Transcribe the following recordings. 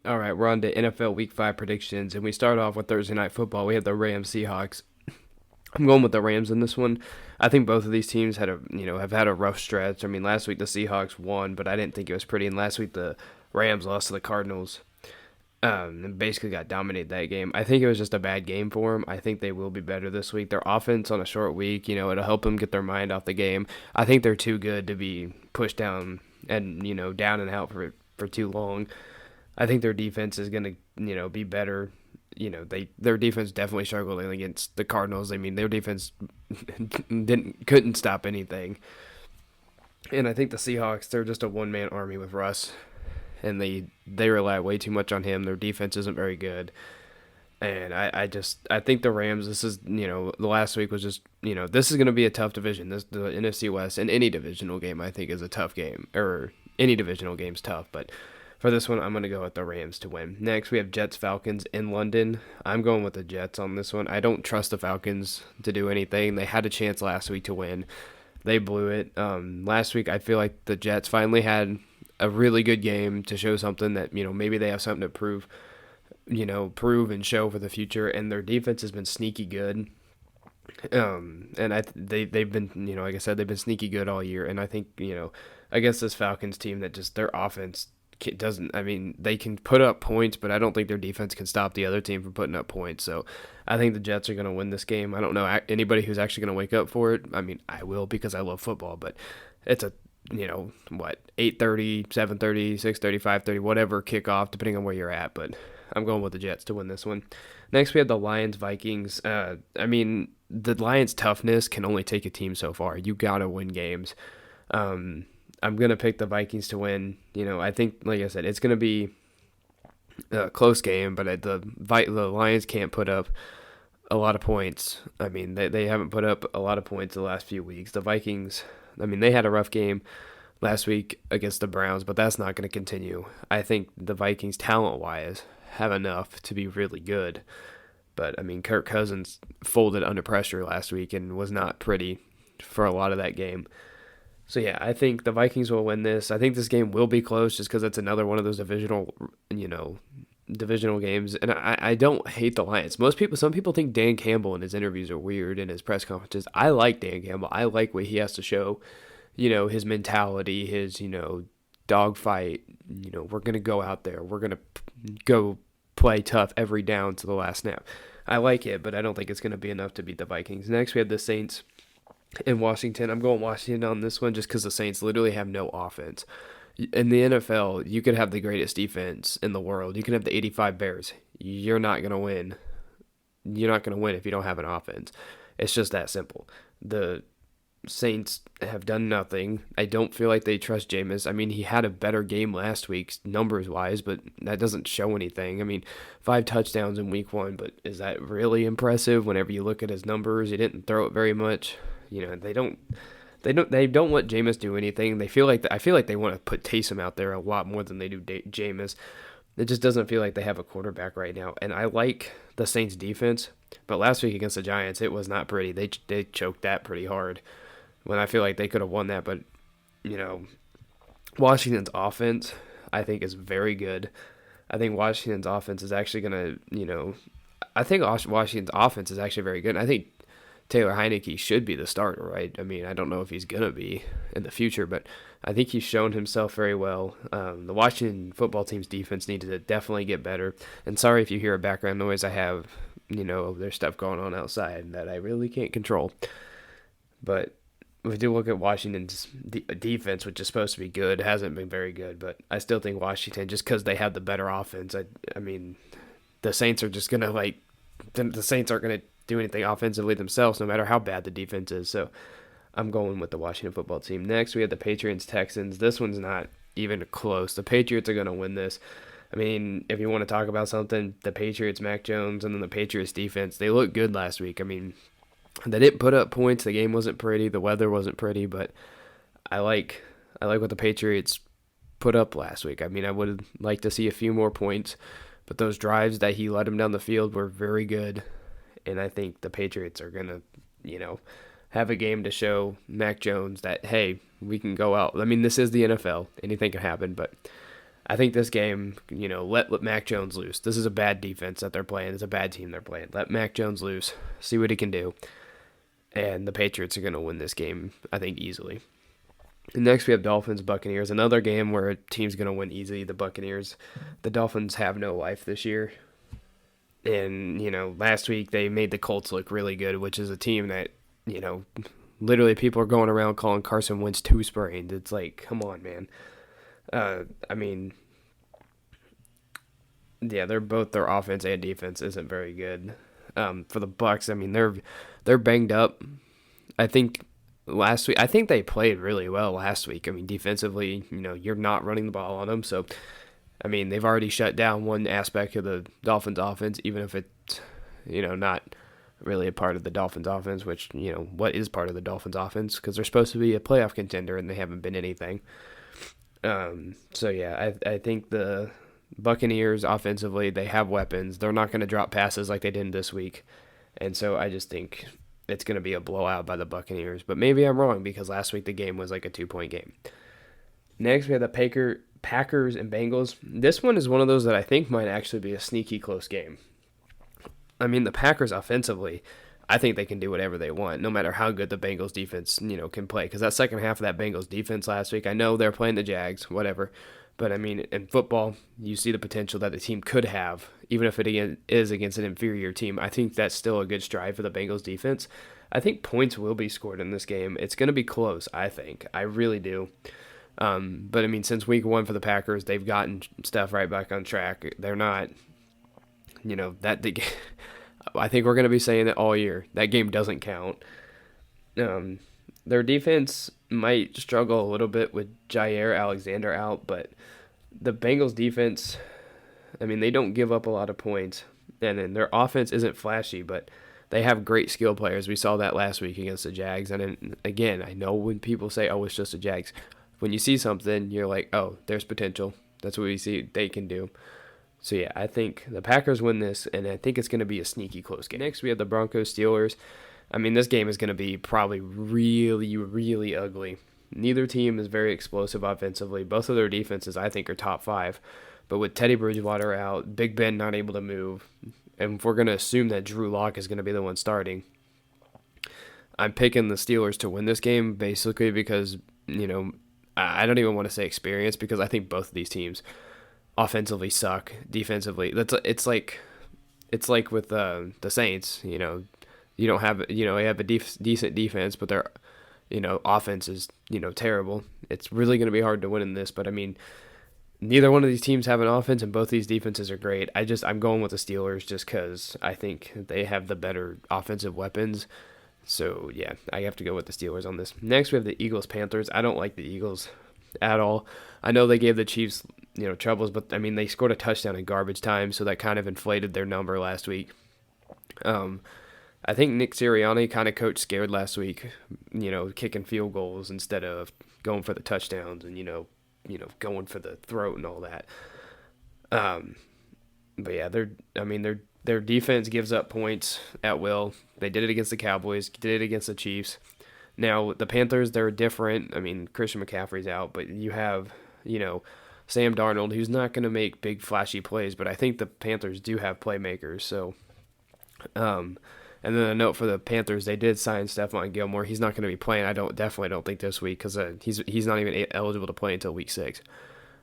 All right, we're on to NFL Week 5 predictions, and we start off with Thursday Night Football. We have the Rams Seahawks. I'm going with the Rams in this one. I think both of these teams have had a rough stretch. I mean, last week the Seahawks won, but I didn't think it was pretty. And last week the Rams lost to the Cardinals, and basically got dominated that game. I think it was just a bad game for them. I think they will be better this week. Their offense on a short week, it'll help them get their mind off the game. I think they're too good to be pushed down and down and out for too long. I think their defense is going to, be better. Their defense definitely struggled against the Cardinals. I mean, their defense couldn't stop anything. And I think the Seahawks, they're just a one man army with Russ, and they rely way too much on him. Their defense isn't very good. And I think the Rams, this is, the last week was just, this is going to be a tough division. The NFC West, and any divisional game I think is a tough game, or any divisional game's tough, but for this one, I'm going to go with the Rams to win. Next, we have Jets Falcons in London. I'm going with the Jets on this one. I don't trust the Falcons to do anything. They had a chance last week to win. They blew it. Last week, I feel like the Jets finally had a really good game to show something that, maybe they have something to prove and show for the future. And their defense has been sneaky good. They've been, like I said, they've been sneaky good all year. And I think, against this Falcons team that just their offense doesn't. I mean, they can put up points, but I don't think their defense can stop the other team from putting up points. So I think the Jets are going to win this game. I don't know anybody who's actually going to wake up for it. I mean, I will because I love football, but it's a 8:30, 7:30, 6:30, 5:30, whatever kickoff, depending on where you're at. But I'm going with the Jets to win this one. Next, we have the Lions Vikings. I mean, the Lions' toughness can only take a team so far. You got to win games. I'm going to pick the Vikings to win. I think, like I said, it's going to be a close game, but the Lions can't put up a lot of points. I mean, they haven't put up a lot of points the last few weeks. The Vikings, I mean, they had a rough game last week against the Browns, but that's not going to continue. I think the Vikings, talent-wise, have enough to be really good. But, I mean, Kirk Cousins folded under pressure last week and was not pretty for a lot of that game. So, yeah, I think the Vikings will win this. I think this game will be close just because it's another one of those divisional games. And I don't hate the Lions. Some people think Dan Campbell in his interviews are weird in his press conferences. I like Dan Campbell. I like what he has to show, his mentality, his, dogfight. We're going to go out there. We're going to go play tough every down to the last snap. I like it, but I don't think it's going to be enough to beat the Vikings. Next, we have the Saints in Washington. I'm going Washington on this one just because the Saints literally have no offense. In the NFL, you could have the greatest defense in the world. You can have the 85 Bears. You're not going to win. You're not going to win if you don't have an offense. It's just that simple. The Saints have done nothing. I don't feel like they trust Jameis. I mean, he had a better game last week, numbers-wise, but that doesn't show anything. I mean, 5 touchdowns in week 1, but is that really impressive whenever you look at his numbers? He didn't throw it very much. They don't let Jameis do anything. I feel like they want to put Taysom out there a lot more than they do Jameis. It just doesn't feel like they have a quarterback right now. And I like the Saints defense, but last week against the Giants, it was not pretty. They choked that pretty hard. When I feel like they could have won that, but Washington's offense I think is very good. I think Washington's offense is actually going to, I think Washington's offense is actually very good. And I think Taylor Heineke should be the starter, right? I mean, I don't know if he's going to be in the future, but I think he's shown himself very well. The Washington football team's defense needs to definitely get better. And sorry if you hear a background noise. I have, there's stuff going on outside that I really can't control. But we do look at Washington's defense, which is supposed to be good, hasn't been very good. But I still think Washington, just because they have the better offense, I mean, the Saints are just going to, the Saints aren't going to do anything offensively themselves, no matter how bad the defense is. So I'm going with the Washington football team. Next, we have the Patriots-Texans. This one's not even close. The Patriots are going to win this. I mean, if you want to talk about something, the Patriots, Mac Jones, and then the Patriots defense, they looked good last week. I mean, they didn't put up points. The game wasn't pretty. The weather wasn't pretty, but I like what the Patriots put up last week. I mean, I would like to see a few more points, but those drives that he led them down the field were very good. And I think the Patriots are going to, have a game to show Mac Jones that, hey, we can go out. I mean, this is the NFL. Anything can happen, but I think this game, let Mac Jones loose. This is a bad defense that they're playing. It's a bad team they're playing. Let Mac Jones loose. See what he can do. And the Patriots are going to win this game, I think, easily. And next we have Dolphins-Buccaneers. Another game where a team's going to win easily, the Buccaneers. The Dolphins have no life this year. And, last week they made the Colts look really good, which is a team that, literally people are going around calling Carson Wentz too sprained. It's like, come on, man. Their offense and defense isn't very good. For the Bucs, they're banged up. I think they played really well last week. Defensively, you're not running the ball on them, so they've already shut down one aspect of the Dolphins offense, even if it's not really a part of the Dolphins offense, which what is part of the Dolphins offense, because they're supposed to be a playoff contender and they haven't been anything. I think the Buccaneers offensively, they have weapons. They're not going to drop passes like they did this week. And so I just think it's going to be a blowout by the Buccaneers. But maybe I'm wrong, because last week the game was like a 2-point game. Next, we have the Packers and Bengals. This one is one of those that I think might actually be a sneaky close game. The Packers offensively, I think they can do whatever they want, no matter how good the Bengals defense, can play. Because that second half of that Bengals defense last week, I know they're playing the Jags, whatever. But, in football, you see the potential that the team could have, even if it is against an inferior team. I think that's still a good stride for the Bengals defense. I think points will be scored in this game. It's going to be close, I think. I really do. But, since week one for the Packers, they've gotten stuff right back on track. They're not, I think we're going to be saying it all year. That game doesn't count. Their defense might struggle a little bit with Jair Alexander out, but the Bengals defense, they don't give up a lot of points, and then their offense isn't flashy, but they have great skill players. We saw that last week against the Jags, and then, again, I know when people say, oh, it's just the Jags. When you see something, you're like, oh, there's potential. That's what we see they can do. So, yeah, I think the Packers win this, and I think it's going to be a sneaky close game. Next, we have the Broncos-Steelers. This game is going to be probably really, really ugly. Neither team is very explosive offensively. Both of their defenses, I think, are top 5. But with Teddy Bridgewater out, Big Ben not able to move, and if we're going to assume that Drew Lock is going to be the one starting, I'm picking the Steelers to win this game basically because, I don't even want to say experience, because I think both of these teams offensively suck. Defensively, it's like with the Saints, you don't have, you have a decent defense, but their, offense is, terrible. It's really going to be hard to win in this, but neither one of these teams have an offense, and both these defenses are great. I'm going with the Steelers just because I think they have the better offensive weapons. So, yeah, I have to go with the Steelers on this. Next, we have the Eagles-Panthers. I don't like the Eagles at all. I know they gave the Chiefs, troubles, but, they scored a touchdown in garbage time, so that kind of inflated their number last week. I think Nick Sirianni kind of coached scared last week, kicking field goals instead of going for the touchdowns and, going for the throat and all that. But yeah, their defense gives up points at will. They did it against the Cowboys, did it against the Chiefs. Now, the Panthers, they're different. Christian McCaffrey's out, but you have, Sam Darnold, who's not going to make big flashy plays, but I think the Panthers do have playmakers. So, and then a note for the Panthers, they did sign Stephon Gilmore. He's not going to be playing. Definitely don't think this week, because he's not even eligible to play until week 6.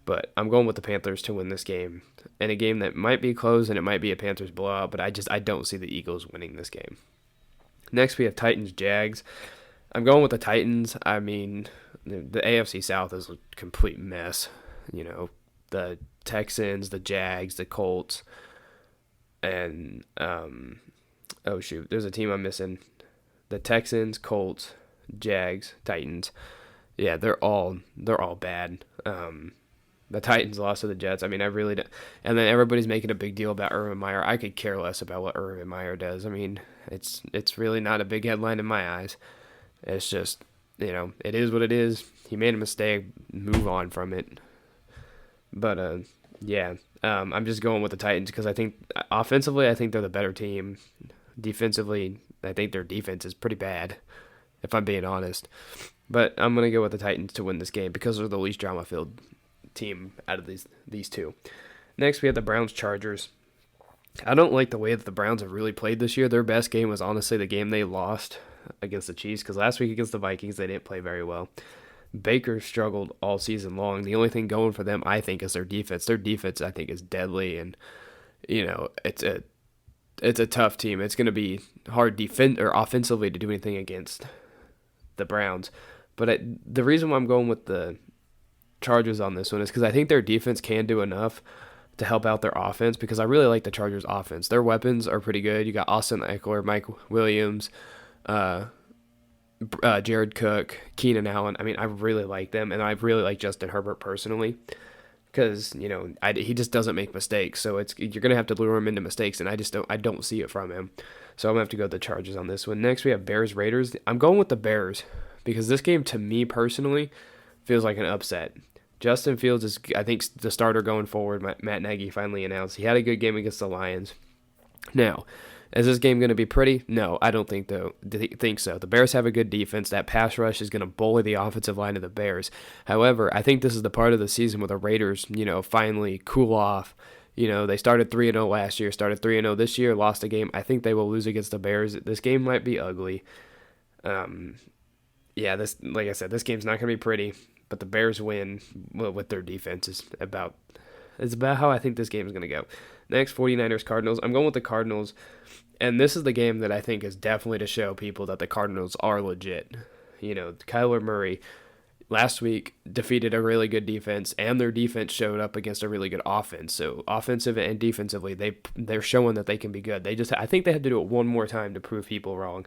But I'm going with the Panthers to win this game, in a game that might be close and it might be a Panthers blowout. But I don't see the Eagles winning this game. Next we have Titans-Jags. I'm going with the Titans. The AFC South is a complete mess. The Texans, the Jags, the Colts, and oh shoot, there's a team I'm missing. The Texans, Colts, Jags, Titans. Yeah, they're all bad. The Titans lost to the Jets. I really don't. And then everybody's making a big deal about Urban Meyer. I could care less about what Urban Meyer does. It's really not a big headline in my eyes. It's just, it is what it is. He made a mistake. Move on from it. But I'm just going with the Titans because I think offensively, I think they're the better team. Defensively, I think their defense is pretty bad, if I'm being honest. But I'm going to go with the Titans to win this game because they're the least drama-filled team out of these two. Next, we have the Browns-Chargers. I don't like the way that the Browns have really played this year. Their best game was honestly the game they lost against the Chiefs, because last week against the Vikings, they didn't play very well. Baker struggled all season long. The only thing going for them, I think, is their defense. Their defense, I think, is deadly, and it's a tough team. It's going to be hard defend or offensively to do anything against the Browns. But the reason why I'm going with the Chargers on this one is because I think their defense can do enough to help out their offense, because I really like the Chargers' offense. Their weapons are pretty good. You got Austin Eckler, Mike Williams, Jared Cook, Keenan Allen. I mean, I really like them, and I really like Justin Herbert personally, because he just doesn't make mistakes. So you're gonna have to lure him into mistakes, and I don't see it from him. So I'm gonna have to go with the Chargers on this one. Next, we have Bears Raiders. I'm going with the Bears because this game, to me personally, feels like an upset. Justin Fields is, I think, the starter going forward. Matt Nagy finally announced he had a good game against the Lions. Now, is this game going to be pretty? No, I don't think so. The Bears have a good defense. That pass rush is going to bully the offensive line of the Bears. However, I think this is the part of the season where the Raiders, finally cool off. They started 3-0 last year, started 3-0 this year, lost a game. I think they will lose against the Bears. This game might be ugly. Like I said, this game's not going to be pretty, but the Bears win with their defense. It's about how I think this game is going to go. Next, 49ers Cardinals. I'm going with the Cardinals, and this is the game that I think is definitely to show people that the Cardinals are legit. Kyler Murray last week defeated a really good defense, and their defense showed up against a really good offense. So offensive and defensively, they're showing that they can be good. I think they had to do it one more time to prove people wrong.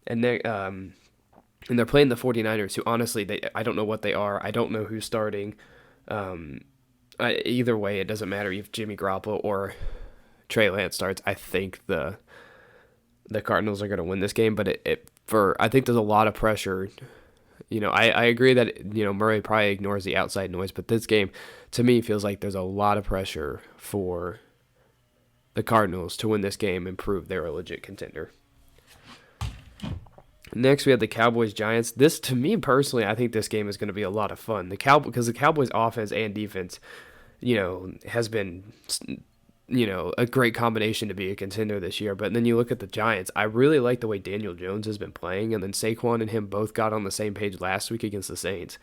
And they're playing the 49ers, who honestly, I don't know what they are. I don't know who's starting. Either way, it doesn't matter if Jimmy Garoppolo or Trey Lance starts. I think the Cardinals are going to win this game, but I think there's a lot of pressure. I agree that Murray probably ignores the outside noise, but this game to me feels like there's a lot of pressure for the Cardinals to win this game and prove they're a legit contender. Next, we have the Cowboys-Giants. This, to me personally, I think this game is going to be a lot of fun. Because the Cowboys' offense and defense, has been, a great combination to be a contender this year. But then you look at the Giants. I really like the way Daniel Jones has been playing, and then Saquon and him both got on the same page last week against the Saints.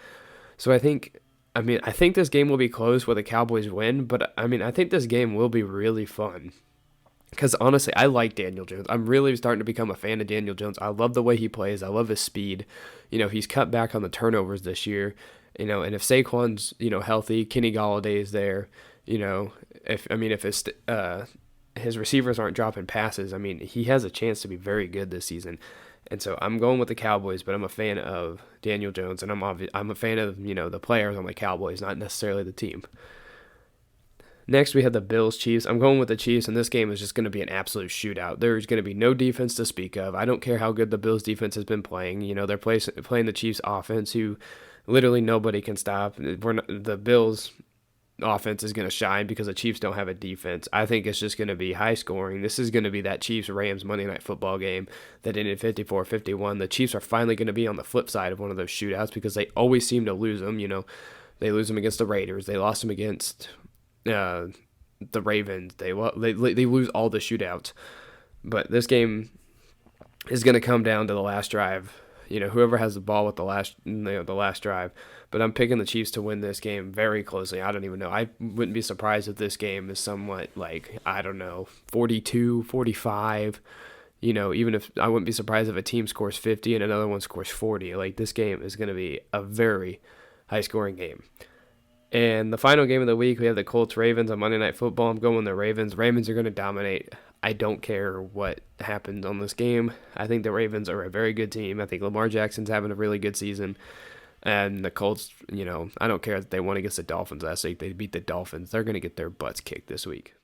So I think this game will be close where the Cowboys win, but I think this game will be really fun. Because honestly, I like Daniel Jones. I'm really starting to become a fan of Daniel Jones. I love the way he plays. I love his speed. He's cut back on the turnovers this year. And if Saquon's healthy, Kenny Galladay is there. If his receivers aren't dropping passes, he has a chance to be very good this season. And so I'm going with the Cowboys, but I'm a fan of Daniel Jones, and I'm a fan of the players on the Cowboys, not necessarily the team. Next, we have the Bills-Chiefs. I'm going with the Chiefs, and this game is just going to be an absolute shootout. There's going to be no defense to speak of. I don't care how good the Bills' defense has been playing. They're playing the Chiefs' offense, who literally nobody can stop. The Bills' offense is going to shine because the Chiefs don't have a defense. I think it's just going to be high scoring. This is going to be that Chiefs-Rams Monday Night Football game that ended 54-51. The Chiefs are finally going to be on the flip side of one of those shootouts because they always seem to lose them. They lose them against the Raiders. They lost them against the Ravens. They lose all the shootouts, but this game is going to come down to the last drive. Whoever has the ball with the last drive. But I'm picking the Chiefs to win this game very closely. I don't even know. I wouldn't be surprised if this game is somewhat 42, 45. Even if I wouldn't be surprised if a team scores 50 and another one scores 40. This game is going to be a very high scoring game. And the final game of the week, we have the Colts-Ravens on Monday Night Football. I'm going with the Ravens. Ravens are going to dominate. I don't care what happens on this game. I think the Ravens are a very good team. I think Lamar Jackson's having a really good season. And the Colts, I don't care that they won against the Dolphins last week. They beat the Dolphins. They're going to get their butts kicked this week.